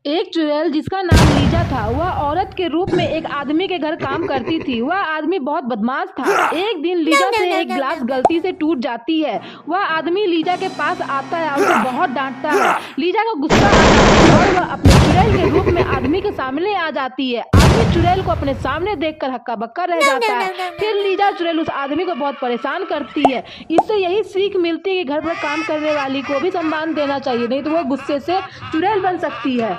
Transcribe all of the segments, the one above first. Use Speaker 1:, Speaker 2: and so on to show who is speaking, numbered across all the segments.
Speaker 1: एक चुड़ैल जिसका नाम लीजा था, वह औरत के रूप में एक आदमी के घर काम करती थी। वह आदमी बहुत बदमाश था। एक दिन लीजा से एक गिलास गलती से टूट जाती है। वह आदमी लीजा के पास आता है और उसे बहुत डांटता है। लीजा को गुस्सा आता है और वह अपने चुड़ैल के रूप में आदमी के सामने आ जाती है। आदमी चुड़ैल को अपने सामने देखकर हक्का बक्का रह जाता है। फिर लीजा चुड़ैल उस आदमी को बहुत परेशान करती है। इससे यही सीख मिलती है कि घर पर काम करने वाली को भी सम्मान देना चाहिए, नहीं तो वह गुस्से से चुड़ैल बन सकती है।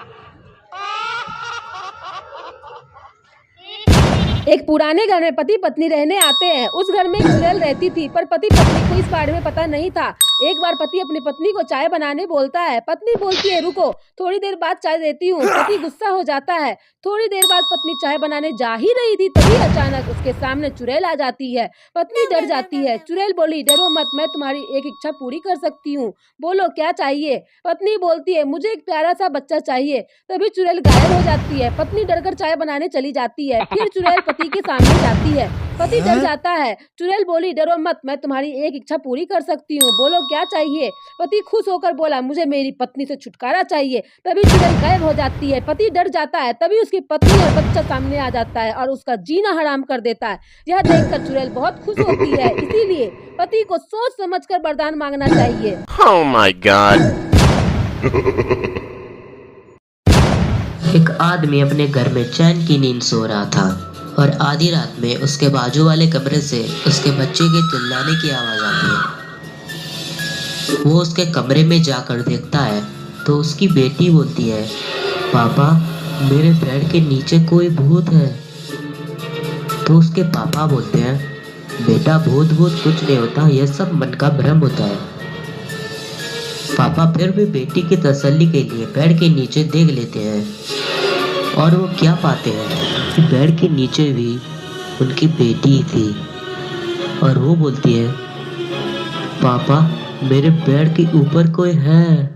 Speaker 1: एक पुराने घर में पति पत्नी रहने आते हैं। उस घर में एक चुड़ैल रहती थी, पर पति पत्नी को इस बारे में पता नहीं था। एक बार पति अपनी पत्नी को चाय बनाने बोलता है। पत्नी बोलती है, रुको, थोड़ी देर बाद चाय देती हूँ। पति गुस्सा हो जाता है। थोड़ी देर बाद पत्नी चाय बनाने जा ही रही थी, तभी अचानक उसके सामने चुड़ैल आ जाती है। पत्नी डर जाती है। चुड़ैल बोली, डरो मत, मैं तुम्हारी एक इच्छा पूरी कर सकती हूँ। बोलो क्या चाहिए? पत्नी बोलती है, मुझे एक प्यारा सा बच्चा चाहिए। तभी चुड़ैल गायब हो जाती है। पत्नी डरकर चाय बनाने चली जाती है। फिर चुड़ैल पति के सामने जाती है। पति डर जाता है। चुड़ैल बोली, डरो मत, मैं तुम्हारी एक इच्छा पूरी कर सकती हूँ। बोलो क्या चाहिए? पति खुश होकर बोला, मुझे मेरी पत्नी से छुटकारा चाहिए। तभी चुड़ैल गायब हो जाती है। पति डर जाता है। तभी उसकी पत्नी और बच्चा सामने आ जाता है और उसका जीना हराम कर देता है। यह देखकर चुड़ैल बहुत खुश होती है। इसीलिए पति को सोच समझकर वरदान मांगना चाहिए।
Speaker 2: Oh my God!
Speaker 3: एक आदमी अपने घर में चैन की नींद सो रहा था और आधी रात में उसके बाजू वाले कमरे से उसके बच्चे के चिल्लाने की आवाज आती है। वो उसके कमरे में जाकर देखता है तो उसकी बेटी बोलती है, पापा, मेरे बेड के नीचे कोई भूत है। तो उसके पापा बोलते हैं, बेटा, भूत भूत कुछ नहीं होता, यह सब मन का भ्रम होता है। पापा फिर भी बेटी की तसल्ली के लिए बेड के नीचे देख लेते हैं और वो क्या पाते हैं कि बेड के नीचे भी उनकी बेटी थी और वो बोलती है, पापा, मेरे बेड के ऊपर कोई है।